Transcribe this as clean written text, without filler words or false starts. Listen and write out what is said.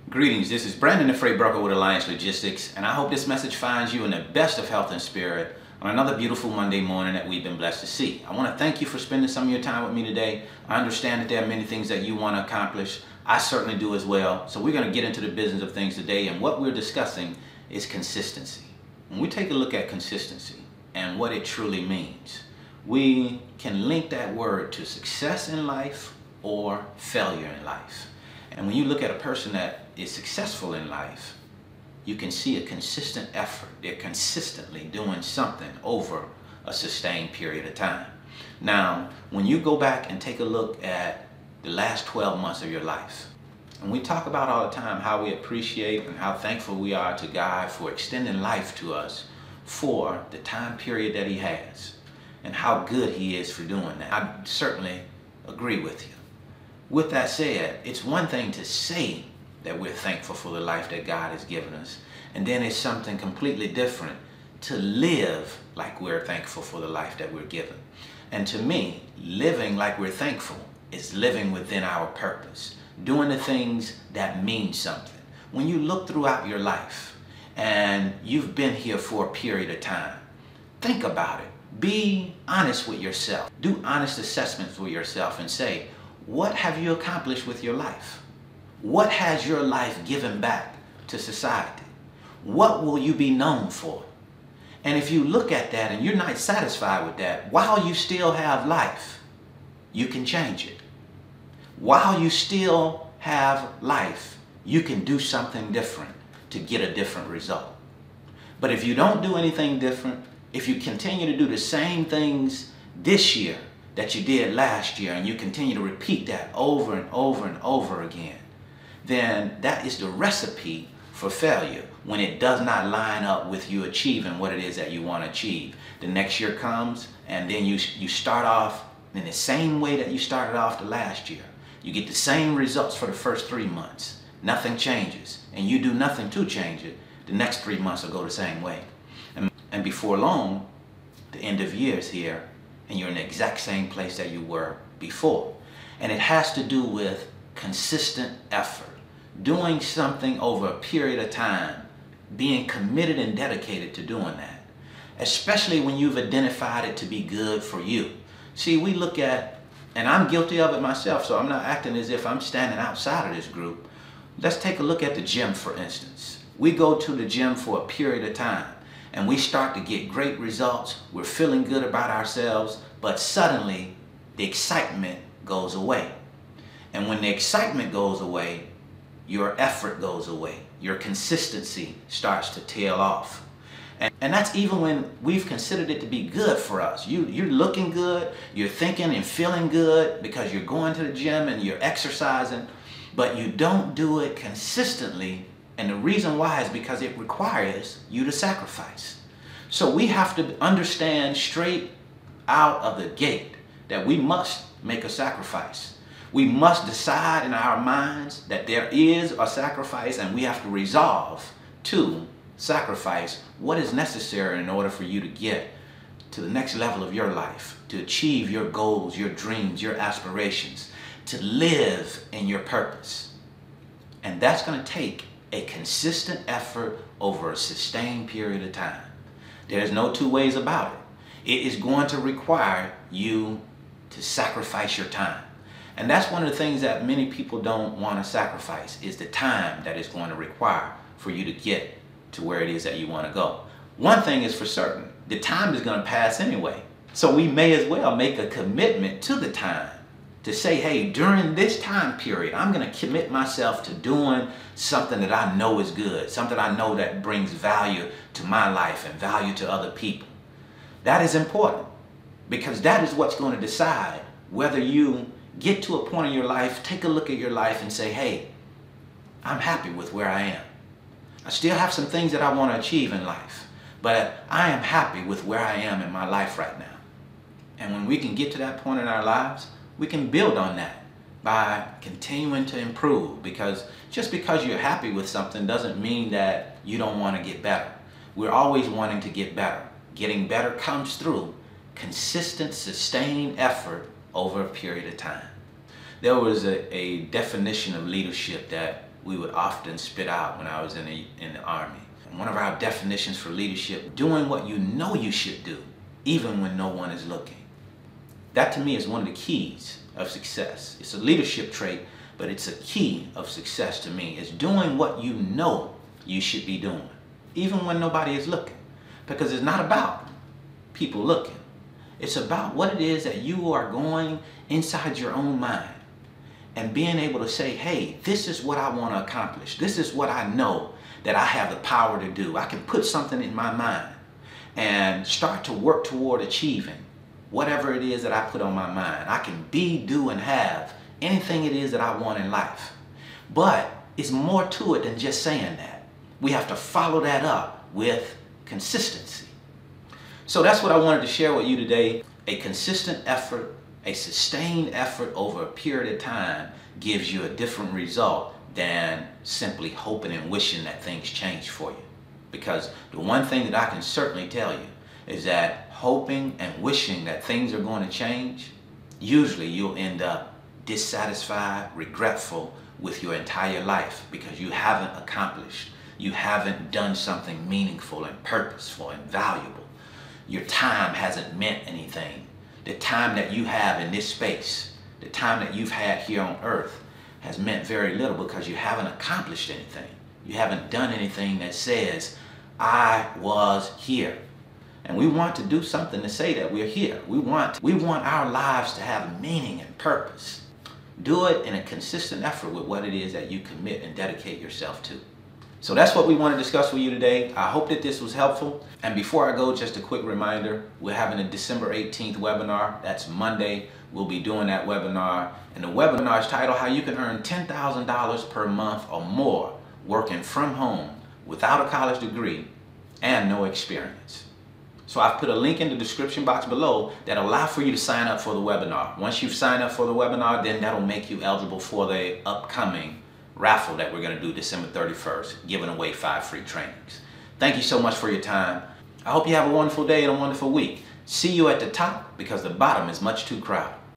Greetings, this is Brandon, the freight broker with Alliance Logistics, and I hope this message finds you in the best of health and spirit on another beautiful Monday morning that we've been blessed to see. I want to thank you for spending some of your time with me today. I understand that there are many things that you want to accomplish. I certainly do as well. So we're going to get into the business of things today, and what we're discussing is consistency. When we take a look at consistency and what it truly means, we can link that word to success in life or failure in life. And when you look at a person that is successful in life, you can see a consistent effort. They're consistently doing something over a sustained period of time. Now, when you go back and take a look at the last 12 months of your life, and we talk about all the time how we appreciate and how thankful we are to God for extending life to us for the time period that He has, and how good He is for doing that. I certainly agree with you. With that said, it's one thing to say that we're thankful for the life that God has given us, and then it's something completely different to live like we're thankful for the life that we're given. And to me, living like we're thankful is living within our purpose, doing the things that mean something. When you look throughout your life and you've been here for a period of time, think about it. Be honest with yourself. Do honest assessments with yourself and say, what have you accomplished with your life? What has your life given back to society? What will you be known for? And if you look at that and you're not satisfied with that, while you still have life, you can change it. While you still have life, you can do something different to get a different result. But if you don't do anything different, if you continue to do the same things this year that you did last year, and you continue to repeat that over and over and over again, then that is the recipe for failure when it does not line up with you achieving what it is that you want to achieve. The next year comes, and then you start off in the same way that you started off the last year. You get the same results for the first 3 months. Nothing changes, and you do nothing to change it. The next 3 months will go the same way. And before long, the end of year is here, and you're in the exact same place that you were before. And it has to do with consistent effort, doing something over a period of time, being committed and dedicated to doing that, especially when you've identified it to be good for you. See, we look at, and I'm guilty of it myself, so I'm not acting as if I'm standing outside of this group. Let's take a look at the gym, for instance. We go to the gym for a period of time, and we start to get great results. We're feeling good about ourselves, but suddenly the excitement goes away. And when the excitement goes away, your effort goes away. Your consistency starts to tail off. And that's even when we've considered it to be good for us. You're looking good, you're thinking and feeling good because you're going to the gym and you're exercising, but you don't do it consistently. And the reason why is because it requires you to sacrifice. So we have to understand straight out of the gate that we must make a sacrifice. We must decide in our minds that there is a sacrifice, and we have to resolve to sacrifice what is necessary in order for you to get to the next level of your life, to achieve your goals, your dreams, your aspirations, to live in your purpose. And that's going to take a consistent effort over a sustained period of time. There's no two ways about it. It is going to require you to sacrifice your time. And that's one of the things that many people don't want to sacrifice, is the time that it's going to require for you to get to where it is that you want to go. One thing is for certain, the time is going to pass anyway. So we may as well make a commitment to the time to say, hey, during this time period, I'm going to commit myself to doing something that I know is good, something I know that brings value to my life and value to other people. That is important, because that is what's going to decide whether you get to a point in your life, take a look at your life and say, hey, I'm happy with where I am. I still have some things that I want to achieve in life, but I am happy with where I am in my life right now. And when we can get to that point in our lives, we can build on that by continuing to improve, because just because you're happy with something doesn't mean that you don't want to get better. We're always wanting to get better. Getting better comes through consistent, sustained effort over a period of time. There was a definition of leadership that we would often spit out when I was in the Army. And one of our definitions for leadership, doing what you know you should do, even when no one is looking. That to me is one of the keys of success. It's a leadership trait, but it's a key of success to me. It's doing what you know you should be doing, even when nobody is looking. Because it's not about people looking. It's about what it is that you are going inside your own mind and being able to say, hey, this is what I want to accomplish. This is what I know that I have the power to do. I can put something in my mind and start to work toward achieving whatever it is that I put on my mind. I can be, do, and have anything it is that I want in life. But it's more to it than just saying that. We have to follow that up with consistency. So that's what I wanted to share with you today. A consistent effort, a sustained effort over a period of time gives you a different result than simply hoping and wishing that things change for you. Because the one thing that I can certainly tell you is that hoping and wishing that things are going to change, usually you'll end up dissatisfied, regretful with your entire life because you haven't accomplished, you haven't done something meaningful and purposeful and valuable. Your time hasn't meant anything. The time that you have in this space, the time that you've had here on earth has meant very little because you haven't accomplished anything. You haven't done anything that says, I was here. And we want to do something to say that we're here. We want our lives to have meaning and purpose. Do it in a consistent effort with what it is that you commit and dedicate yourself to. So that's what we want to discuss with you today. I hope that this was helpful. And before I go, just a quick reminder, we're having a December 18th webinar. That's Monday. We'll be doing that webinar. And the webinar is titled How You Can Earn $10,000 per month or more working from home without a college degree and no experience. So I've put a link in the description box below that'll allow for you to sign up for the webinar. Once you've signed up for the webinar, then that'll make you eligible for the upcoming raffle that we're going to do December 31st, giving away 5 free trainings. Thank you so much for your time. I hope you have a wonderful day and a wonderful week. See you at the top because the bottom is much too crowded.